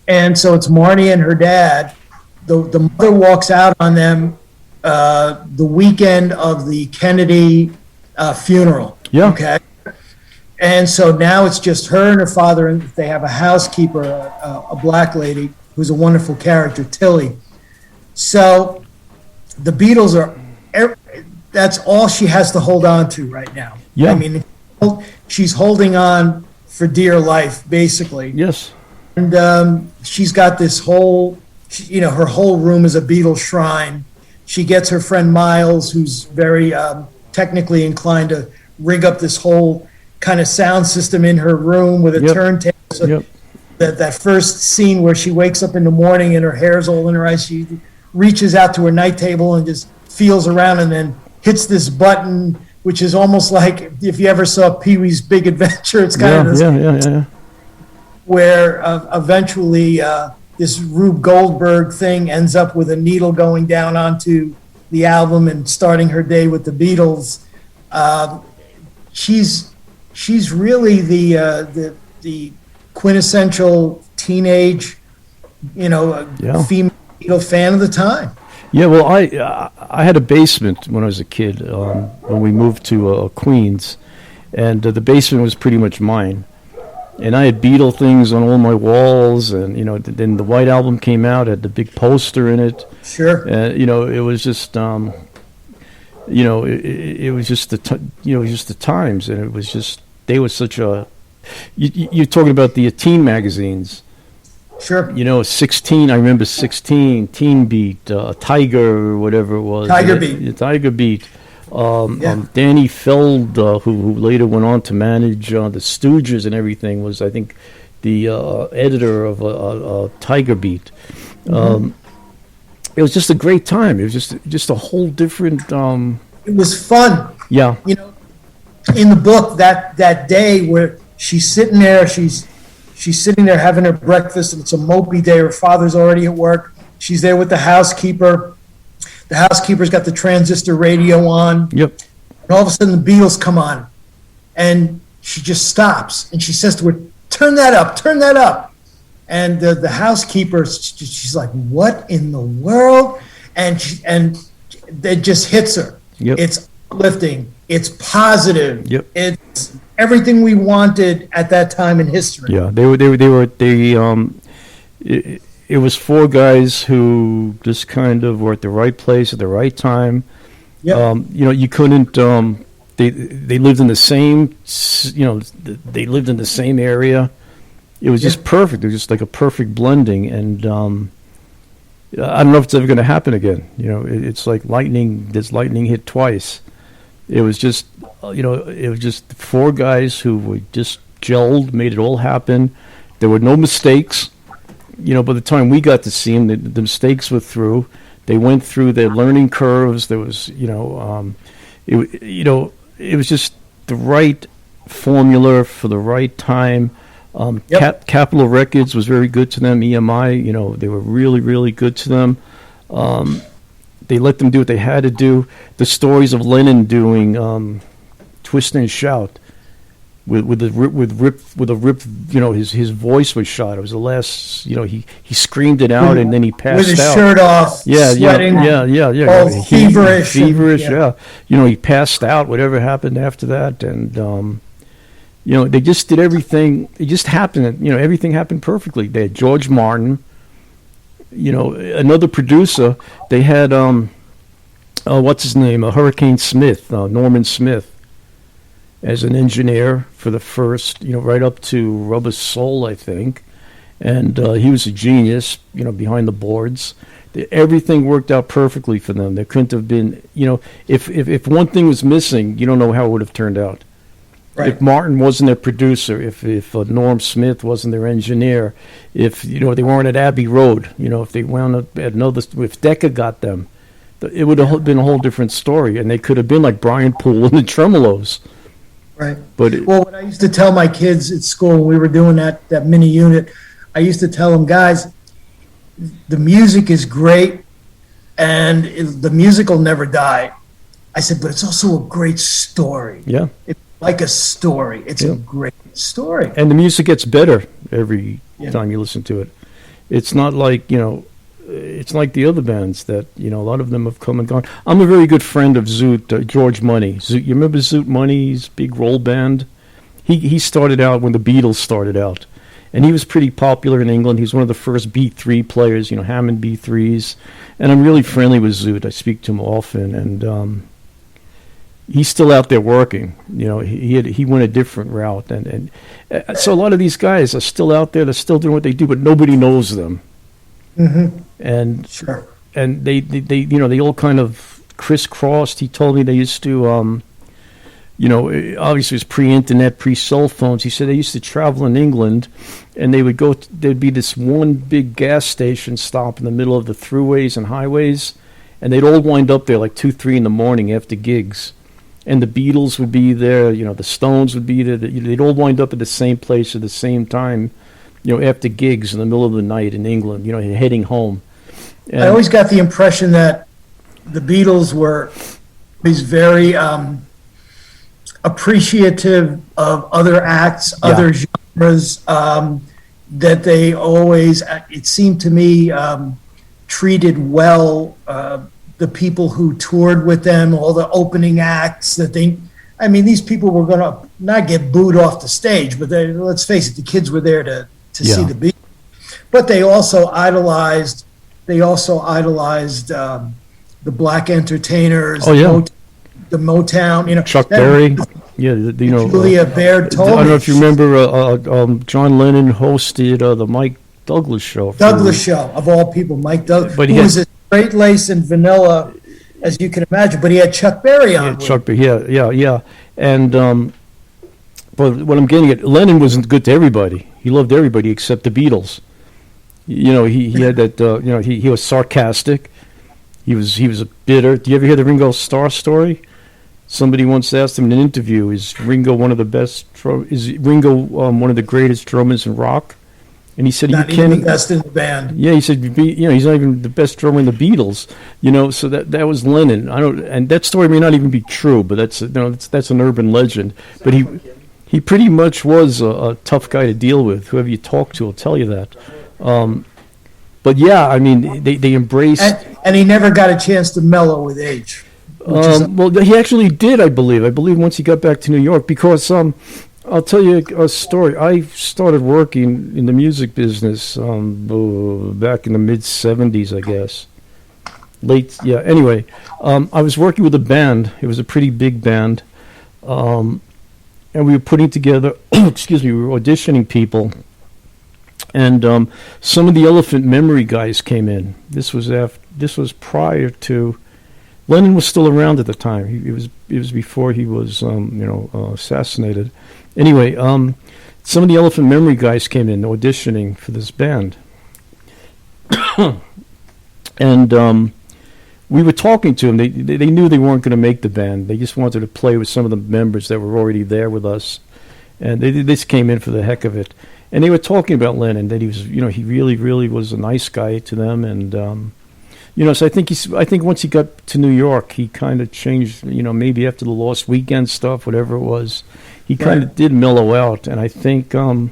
And so it's Marnie and her dad. The mother walks out on them the weekend of the Kennedy funeral. Yeah. Okay. And so now it's just her and her father, and they have a housekeeper, a black lady who's a wonderful character, Tilly. So the Beatles that's all she has to hold on to right now. Yeah. I mean, she's holding on for dear life, basically. Yes. And she's got this whole, her whole room is a Beatles shrine. She gets her friend Miles, who's very technically inclined, to rig up this whole kind of sound system in her room with a turntable. So that first scene where she wakes up in the morning and her hair's all in her eyes, she reaches out to her night table and just feels around and then hits this button, which is almost like if you ever saw Pee-wee's Big Adventure. It's kind of this where eventually this Rube Goldberg thing ends up with a needle going down onto the album and starting her day with the Beatles. She's really the quintessential teenage, female Beatle fan of the time. Yeah, well, I had a basement when I was a kid when we moved to Queens, and the basement was pretty much mine. And I had Beatle things on all my walls, and then the White Album came out, had the big poster in it. Sure. And it was just, it was just the times, and it was just they were such a. You're talking about the teen magazines. Sure. 16. I remember 16, Teen Beat, Tiger, or whatever it was. Tiger Beat. Tiger Beat. Danny Feld, who later went on to manage the Stooges and everything, was, I think, the editor of Tiger Beat. It was just a great time. It was just a whole different. It was fun. Yeah. In the book, that day where she's sitting there, she's sitting there having her breakfast, and it's a mopey day. Her father's already at work. She's there with the housekeeper. The housekeeper's got the transistor radio on. Yep. And all of a sudden, the Beatles come on. And she just stops. And she says to her, turn that up, turn that up. And the housekeeper, she's like, what in the world? And it just hits her. Yep. It's uplifting. It's positive. Yep. It's everything we wanted at that time in history. Yeah, it was four guys who just kind of were at the right place at the right time. Yep. You couldn't. They lived in the same. They lived in the same area. It was just perfect. It was just like a perfect blending, and I don't know if it's ever going to happen again. It's like lightning. There's lightning hit twice. It was just, it was just four guys who were just gelled, made it all happen. There were no mistakes. By the time we got to see them, the mistakes were through. They went through their learning curves. There was, it was just the right formula for the right time. Capitol Records was very good to them. EMI, they were really, really good to them. They let them do what they had to do. The stories of Lennon doing "Twist and Shout" with a rip, his voice was shot. It was the last, he screamed it out and then he passed out with his shirt off, sweating, all feverish. Yeah. He passed out. Whatever happened after that, and they just did everything. It just happened. Everything happened perfectly. They had George Martin. Another producer. They had what's his name? Hurricane Smith, Norman Smith, as an engineer for the first, right up to Rubber Soul, I think, and he was a genius, behind the boards. Everything worked out perfectly for them. There couldn't have been, if one thing was missing, you don't know how it would have turned out. Right. If Martin wasn't their producer, if Norm Smith wasn't their engineer, if they weren't at Abbey Road, if they wound up at if Decca got them, it would have been a whole different story, and they could have been like Brian Poole and the Tremolos. Right. What I used to tell my kids at school when we were doing that mini unit, I used to tell them, guys, the music is great, and the music will never die. I said, but it's also a great story. Yeah. It's like a story. It's a great story. And the music gets better every time you listen to it. It's not like, it's like the other bands that, a lot of them have come and gone. I'm a very good friend of Zoot, George Money. Zoot, you remember Zoot Money's big roll band? He started out when the Beatles started out. And he was pretty popular in England. He was one of the first B3 players, Hammond B3s. And I'm really friendly with Zoot. I speak to him often. And he's still out there working. He went a different route. And so a lot of these guys are still out there. They're still doing what they do, but nobody knows them. Mm-hmm. And sure. And they all kind of crisscrossed. He told me they used to, obviously it was pre-internet, pre-cell phones. He said they used to travel in England, and they would there'd be this one big gas station stop in the middle of the throughways and highways, and they'd all wind up there like 2, 3 in the morning after gigs. And the Beatles would be there, the Stones would be there. They'd all wind up at the same place at the same time, after gigs in the middle of the night in England, heading home. And I always got the impression that the Beatles were these very appreciative of other acts, other genres, that they always, it seemed to me, treated well the people who toured with them, all the opening acts that these people were going to not get booed off the stage, but let's face it, the kids were there to see the Beatles. But they also idolized the black entertainers, the Motown, Chuck Berry. Julia Baird told me. I don't know if you remember, John Lennon hosted the Mike Douglas show. Show, of all people, Mike Douglas, who was as straight lace and vanilla as you can imagine, but he had Chuck Berry on. Chuck Berry, yeah. And but what I'm getting at, Lennon wasn't good to everybody. He loved everybody except the Beatles. He had that. He was sarcastic. He was a bitter. Do you ever hear the Ringo Starr story? Somebody once asked him in an interview, "Is Ringo one of the best? Is Ringo one of the greatest drummers in rock?" And he said, "Not even the best in the band." Yeah, he said, he's not even the best drummer in the Beatles. So that was Lennon. And that story may not even be true, but that's an urban legend. But he pretty much was a tough guy to deal with. Whoever you talk to will tell you that. But yeah, they embraced. And he never got a chance to mellow with age. Well, he actually did, I believe. I believe once he got back to New York, because I'll tell you a story. I started working in the music business back in the mid-'70s, I guess. Anyway, I was working with a band. It was a pretty big band. And we were putting together, we were auditioning people. And some of the Elephant Memory guys came in. This was prior to... Lennon was still around at the time. It was before he was, assassinated. Anyway, some of the Elephant Memory guys came in auditioning for this band. And we were talking to them. They knew they weren't going to make the band. They just wanted to play with some of the members that were already there with us. And they just came in for the heck of it. And they were talking about Lennon, that he was, he really, really was a nice guy to them. And, so I think once he got to New York, he kind of changed, maybe after the Lost Weekend stuff, whatever it was, he kind of did mellow out. And I think the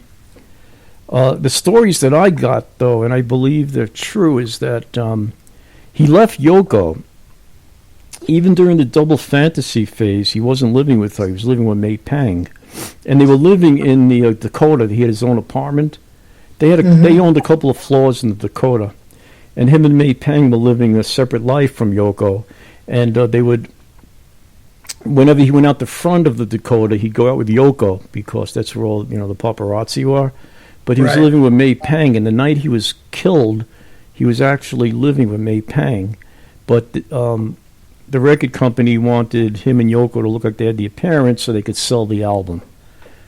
stories that I got, though, and I believe they're true, is that he left Yoko. Even during the double fantasy phase, he wasn't living with her. He was living with May Pang. And they were living in the Dakota. He had his own apartment. They owned a couple of floors in the Dakota. And him and May Pang were living a separate life from Yoko. And they would, whenever he went out the front of the Dakota, he'd go out with Yoko, because that's where all, the paparazzi were. But he was living with May Pang. And the night he was killed, he was actually living with May Pang. But the record company wanted him and Yoko to look like they had the appearance so they could sell the album.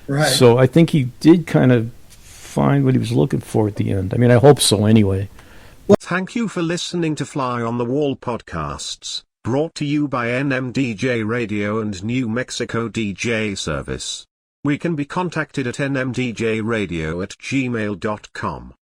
Right. So I think he did kind of find what he was looking for at the end. I mean, I hope so anyway. Thank you for listening to Fly on the Wall podcasts, brought to you by NMDJ Radio and New Mexico DJ Service. We can be contacted at nmdjradio@gmail.com.